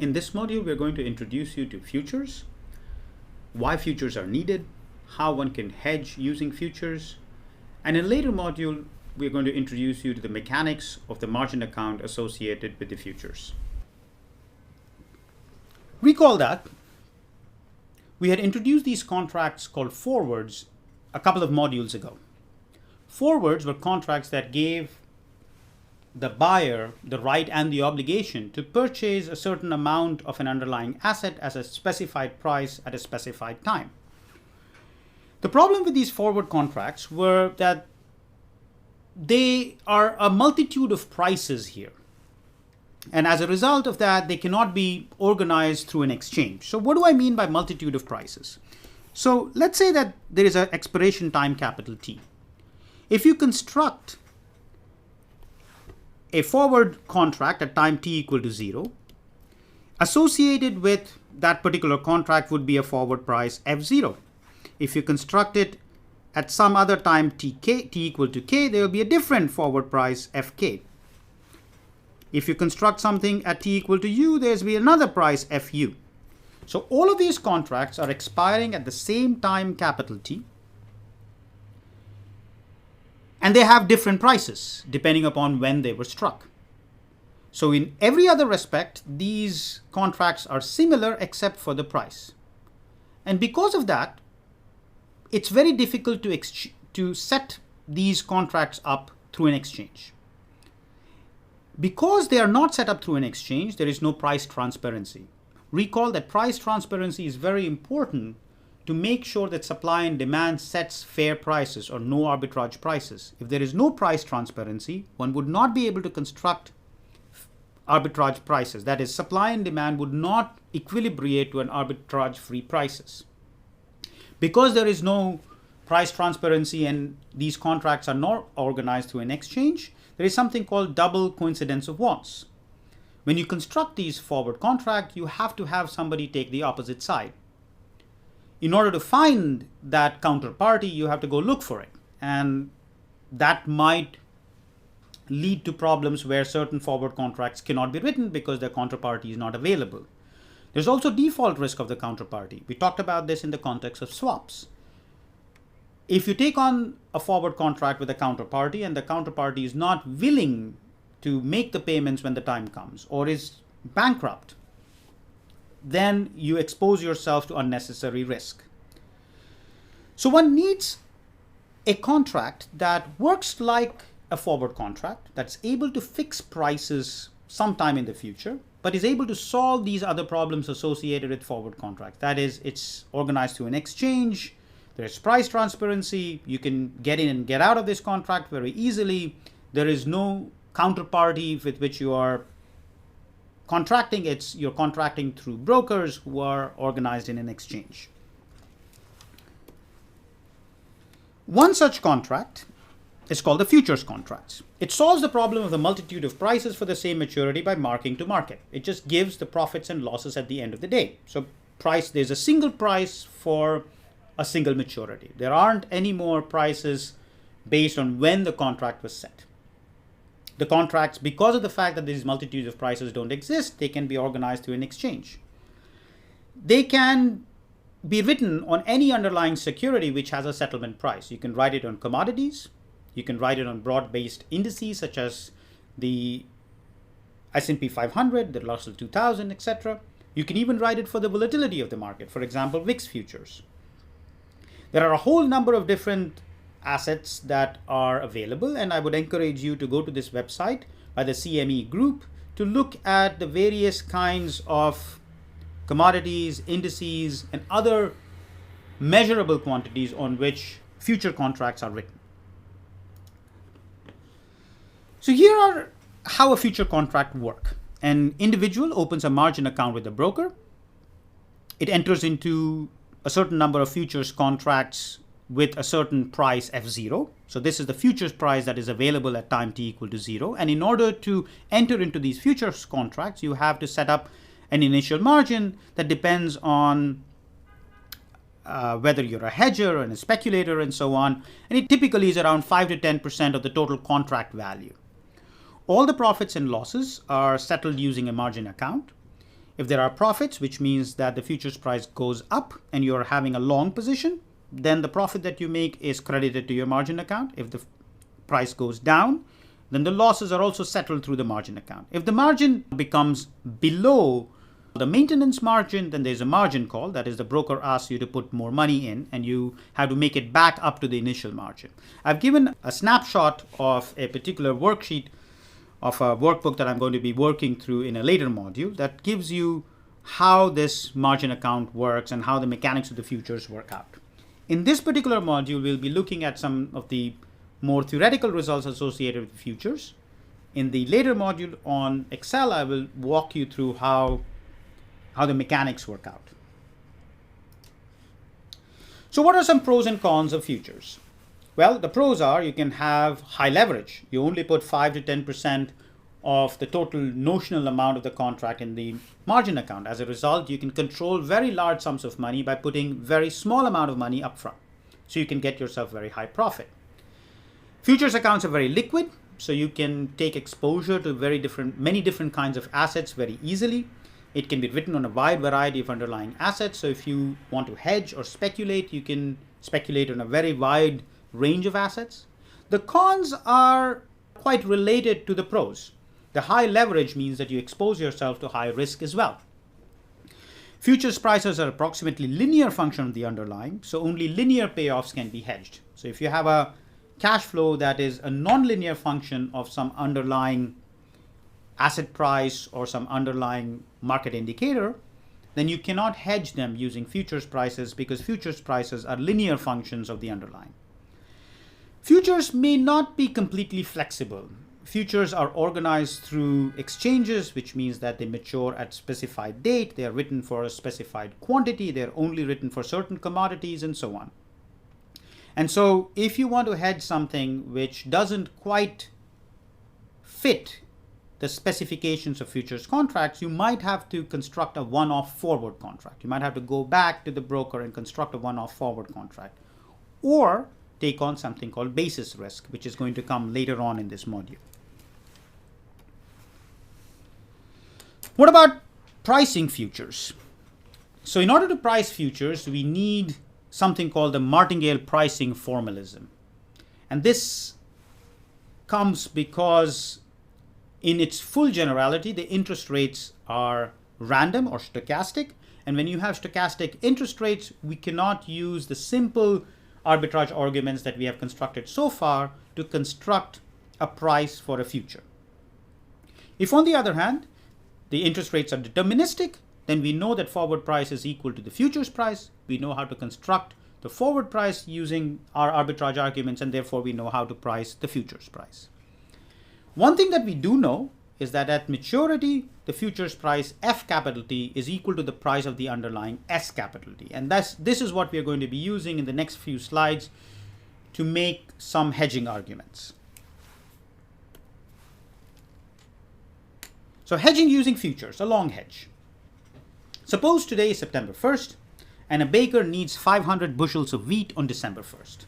In this module, we're going to introduce you to futures, why futures are needed, how one can hedge using futures, and in a later module, we're going to introduce you to the mechanics of the margin account associated with the futures. Recall that we had introduced these contracts called forwards a couple of modules ago. Forwards were contracts that gave the buyer the right and the obligation to purchase a certain amount of an underlying asset at a specified price at a specified time. The problem with these forward contracts were that they are a multitude of prices here. And as a result of that, they cannot be organized through an exchange. So what do I mean by multitude of prices? So let's say that there is an expiration time capital T. If you construct a forward contract at time t equal to 0, associated with that particular contract would be a forward price F0. If you construct it at some other time t equal to k, there will be a different forward price Fk. If you construct something at t equal to u, there's be another price Fu. So all of these contracts are expiring at the same time capital T, and they have different prices depending upon when they were struck. So in every other respect, these contracts are similar except for the price. And because of that, it's very difficult to set these contracts up through an exchange. Because they are not set up through an exchange, there is no price transparency. Recall that price transparency is very important to make sure that supply and demand sets fair prices or no arbitrage prices. If there is no price transparency, one would not be able to construct arbitrage prices. That is, supply and demand would not equilibrate to an arbitrage-free prices. Because there is no price transparency and these contracts are not organized through an exchange, there is something called double coincidence of wants. When you construct these forward contracts, you have to have somebody take the opposite side. In order to find that counterparty, you have to go look for it. And that might lead to problems where certain forward contracts cannot be written because their counterparty is not available. There's also default risk of the counterparty. We talked about this in the context of swaps. If you take on a forward contract with a counterparty and the counterparty is not willing to make the payments when the time comes or is bankrupt, then you expose yourself to unnecessary risk. So one needs a contract that works like a forward contract, that's able to fix prices sometime in the future, but is able to solve these other problems associated with forward contracts. That is, it's organized through an exchange, there's price transparency, you can get in and get out of this contract very easily, there is no counterparty with which you are contracting, you're contracting through brokers who are organized in an exchange. One such contract is called the futures contracts. It solves the problem of the multitude of prices for the same maturity by marking to market. It just gives the profits and losses at the end of the day. So there's a single price for a single maturity. There aren't any more prices based on when the contract was set. The contracts, because of the fact that these multitudes of prices don't exist, they can be organized through an exchange. They can be written on any underlying security which has a settlement price. You can write it on commodities, you can write it on broad-based indices such as the S&P 500, the Russell 2000, etc. You can even write it for the volatility of the market, for example, VIX futures. There are a whole number of different assets that are available, and I would encourage you to go to this website by the CME group to look at the various kinds of commodities, indices, and other measurable quantities on which future contracts are written. So here are how a future contract works. An individual opens a margin account with a broker. It enters into a certain number of futures contracts with a certain price F0. So this is the futures price that is available at time t equal to 0. And in order to enter into these futures contracts, you have to set up an initial margin that depends on whether you're a hedger and a speculator and so on. And it typically is around 5 to 10% of the total contract value. All the profits and losses are settled using a margin account. If there are profits, which means that the futures price goes up and you're having a long position, then the profit that you make is credited to your margin account. If the price goes down, then the losses are also settled through the margin account. If the margin becomes below the maintenance margin, then there's a margin call. That is, the broker asks you to put more money in and you have to make it back up to the initial margin. I've given a snapshot of a particular worksheet of a workbook that I'm going to be working through in a later module that gives you how this margin account works and how the mechanics of the futures work out. In this particular module, we'll be looking at some of the more theoretical results associated with futures. In the later module on Excel, I will walk you through how the mechanics work out. So what are some pros and cons of futures? Well, the pros are you can have high leverage. You only put 5 to 10% of the total notional amount of the contract in the margin account. As a result, you can control very large sums of money by putting very small amount of money up front. So you can get yourself very high profit. Futures accounts are very liquid, so you can take exposure to many different kinds of assets very easily. It can be written on a wide variety of underlying assets. So if you want to hedge or speculate, you can speculate on a very wide range of assets. The cons are quite related to the pros. The high leverage means that you expose yourself to high risk as well. Futures prices are approximately linear function of the underlying, so only linear payoffs can be hedged. So if you have a cash flow that is a non-linear function of some underlying asset price or some underlying market indicator, then you cannot hedge them using futures prices because futures prices are linear functions of the underlying. Futures may not be completely flexible. Futures are organized through exchanges, which means that they mature at specified date, they are written for a specified quantity, they're only written for certain commodities and so on. And so if you want to hedge something which doesn't quite fit the specifications of futures contracts, you might have to construct a one-off forward contract. You might have to go back to the broker and construct a one-off forward contract, or take on something called basis risk, which is going to come later on in this module. What about pricing futures? So in order to price futures, we need something called the martingale pricing formalism. And this comes because in its full generality, the interest rates are random or stochastic. And when you have stochastic interest rates, we cannot use the simple arbitrage arguments that we have constructed so far to construct a price for a future. If, on the other hand, the interest rates are deterministic, then we know that forward price is equal to the futures price. We know how to construct the forward price using our arbitrage arguments, and therefore we know how to price the futures price. One thing that we do know is that at maturity, the futures price F capital T is equal to the price of the underlying S capital T. And this is what we are going to be using in the next few slides to make some hedging arguments. So hedging using futures, a long hedge. Suppose today is September 1st and a baker needs 500 bushels of wheat on December 1st.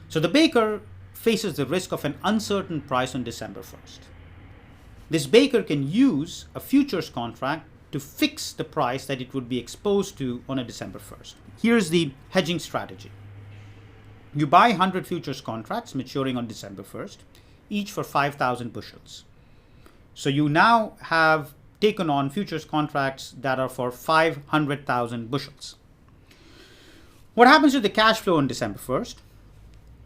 So the baker faces the risk of an uncertain price on December 1st. This baker can use a futures contract to fix the price that it would be exposed to on a December 1st. Here's the hedging strategy. You buy 100 futures contracts maturing on December 1st, each for 5,000 bushels. So you now have taken on futures contracts that are for 500,000 bushels. What happens to the cash flow on December 1st?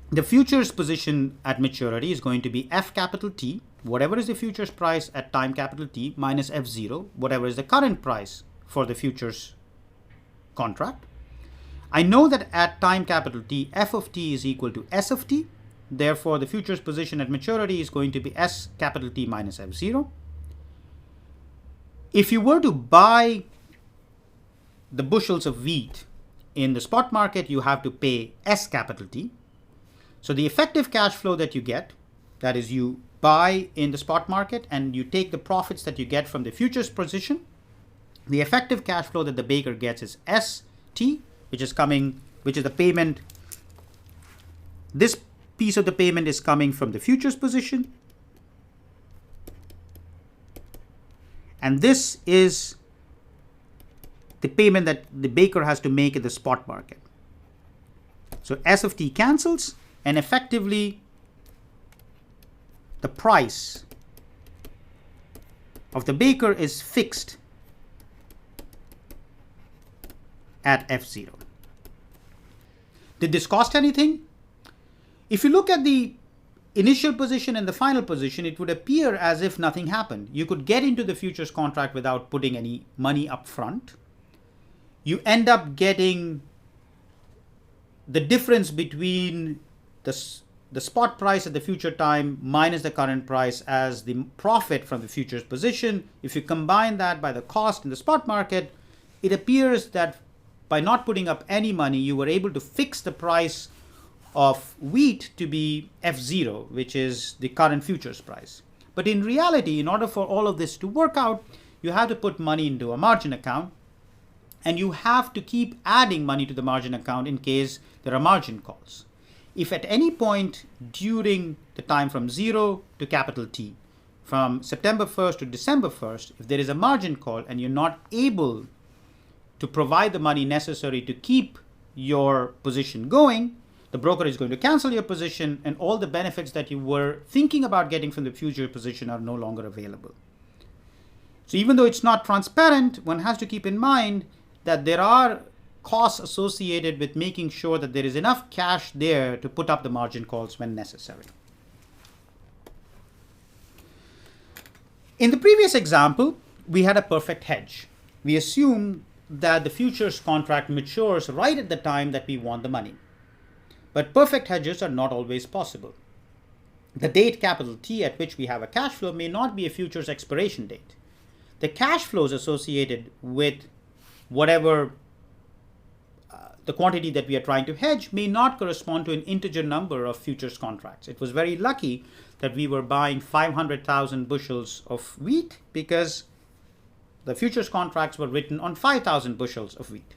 The futures position at maturity is going to be F capital T, whatever is the futures price at time capital T, minus F0, whatever is the current price for the futures contract. I know that at time capital T, F of T is equal to S of T. Therefore, the futures position at maturity is going to be S capital T minus F0. If you were to buy the bushels of wheat in the spot market, you have to pay S capital T. So the effective cash flow that you get, that is, you buy in the spot market and you take the profits that you get from the futures position, the effective cash flow that the baker gets is ST, which is the payment. This piece of the payment is coming from the futures position. And this is the payment that the baker has to make in the spot market. So S of t cancels, and effectively the price of the baker is fixed at F0. Did this cost anything? If you look at the initial position and the final position, it would appear as if nothing happened. You could get into the futures contract without putting any money up front. You end up getting the difference between the spot price at the future time minus the current price as the profit from the futures position. If you combine that by the cost in the spot market, it appears that by not putting up any money, you were able to fix the price of wheat to be F0, which is the current futures price. But in reality, in order for all of this to work out, you have to put money into a margin account, and you have to keep adding money to the margin account in case there are margin calls. If at any point during the time from 0 to capital T, from September 1st to December 1st, if there is a margin call and you're not able to provide the money necessary to keep your position going, the broker is going to cancel your position, and all the benefits that you were thinking about getting from the future position are no longer available. So even though it's not transparent, one has to keep in mind that there are costs associated with making sure that there is enough cash there to put up the margin calls when necessary. In the previous example, we had a perfect hedge. We assume that the futures contract matures right at the time that we want the money. But perfect hedges are not always possible. The date capital T at which we have a cash flow may not be a futures expiration date. The cash flows associated with whatever the quantity that we are trying to hedge may not correspond to an integer number of futures contracts. It was very lucky that we were buying 500,000 bushels of wheat because the futures contracts were written on 5,000 bushels of wheat.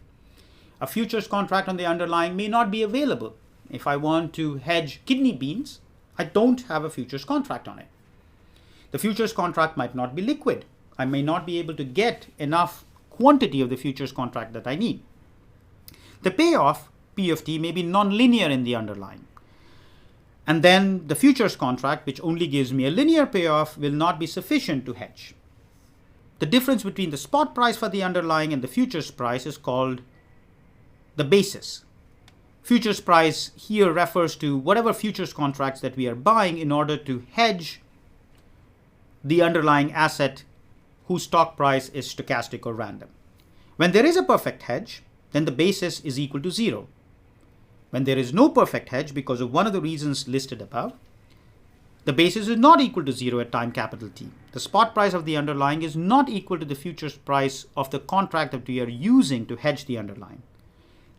A futures contract on the underlying may not be available. If I want to hedge kidney beans, I don't have a futures contract on it. The futures contract might not be liquid. I may not be able to get enough quantity of the futures contract that I need. The payoff, P of T, may be non-linear in the underlying. And then the futures contract, which only gives me a linear payoff, will not be sufficient to hedge. The difference between the spot price for the underlying and the futures price is called the basis. Futures price here refers to whatever futures contracts that we are buying in order to hedge the underlying asset whose stock price is stochastic or random. When there is a perfect hedge, then the basis is equal to 0. When there is no perfect hedge because of one of the reasons listed above, the basis is not equal to 0 at time capital T. The spot price of the underlying is not equal to the futures price of the contract that we are using to hedge the underlying.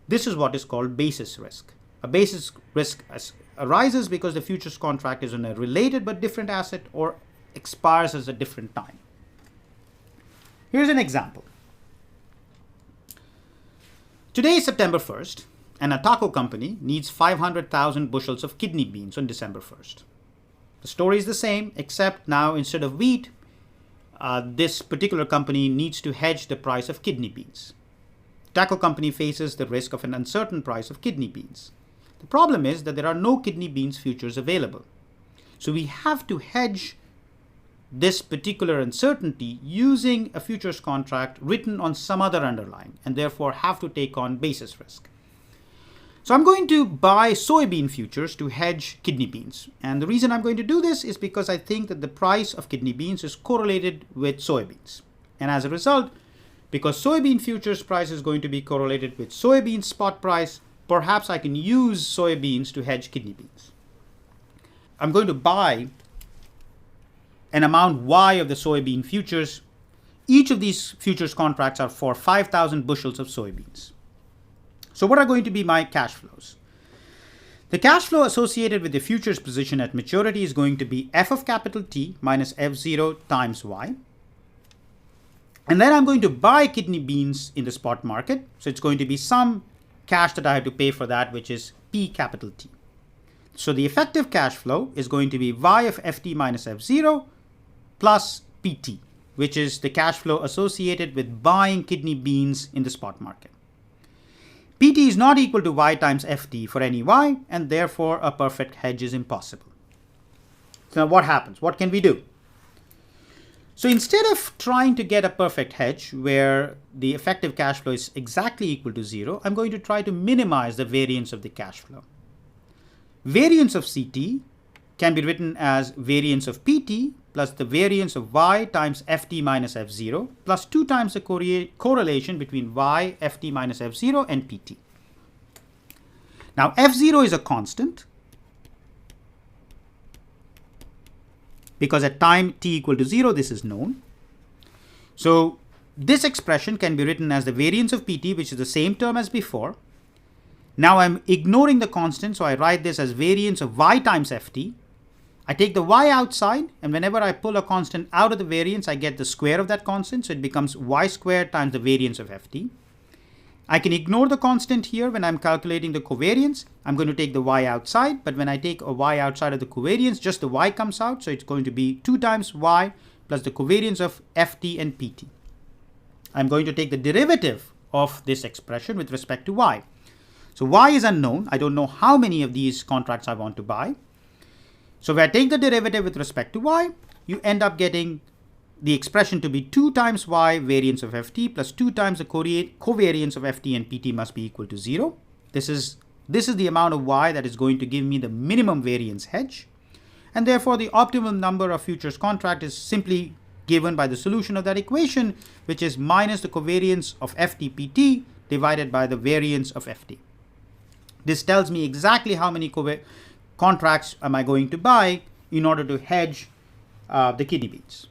This is what is called basis risk. A basis risk arises because the futures contract is on a related but different asset or expires at a different time. Here's an example. Today is September 1st, and a taco company needs 500,000 bushels of kidney beans on December 1st. The story is the same, except now instead of wheat, this particular company needs to hedge the price of kidney beans. The taco company faces the risk of an uncertain price of kidney beans. The problem is that there are no kidney beans futures available. So we have to hedge this particular uncertainty using a futures contract written on some other underlying, and therefore have to take on basis risk. So I'm going to buy soybean futures to hedge kidney beans. And the reason I'm going to do this is because I think that the price of kidney beans is correlated with soybeans. And as a result, because soybean futures price is going to be correlated with soybean spot price, perhaps I can use soybeans to hedge kidney beans. I'm going to buy an amount Y of the soybean futures. Each of these futures contracts are for 5,000 bushels of soybeans. So what are going to be my cash flows? The cash flow associated with the futures position at maturity is going to be F of capital T minus F0 times Y. And then I'm going to buy kidney beans in the spot market. So it's going to be some cash that I have to pay for that, which is P capital T. So the effective cash flow is going to be Y of Ft minus F0 plus PT. which is the cash flow associated with buying kidney beans in the spot market. PT is not equal to Y times FT for any Y, and therefore a perfect hedge is impossible. So now what happens? What can we do? So instead of trying to get a perfect hedge where the effective cash flow is exactly equal to 0, I'm going to try to minimize the variance of the cash flow. Variance of CT can be written as variance of PT plus the variance of Y times FT minus F0 plus 2 times the correlation between Y, FT minus F0 and PT. Now F0 is a constant because at time t equal to 0, this is known. So this expression can be written as the variance of PT, which is the same term as before. Now I'm ignoring the constant, so I write this as variance of Y times FT. I take the Y outside, and whenever I pull a constant out of the variance, I get the square of that constant, so it becomes Y squared times the variance of FT. I can ignore the constant here when I'm calculating the covariance. I'm going to take the Y outside, but when I take a Y outside of the covariance, just the Y comes out, so it's going to be 2 times Y plus the covariance of FT and PT. I'm going to take the derivative of this expression with respect to Y. So Y is unknown. I don't know how many of these contracts I want to buy. So if I take the derivative with respect to Y, you end up getting the expression to be 2 times Y variance of FT plus 2 times the covariance of FT and PT must be equal to 0. This is the amount of Y that is going to give me the minimum variance hedge. And therefore, the optimum number of futures contract is simply given by the solution of that equation, which is minus the covariance of FT-PT divided by the variance of FT. This tells me exactly how many contracts am I going to buy in order to hedge the kidney beans.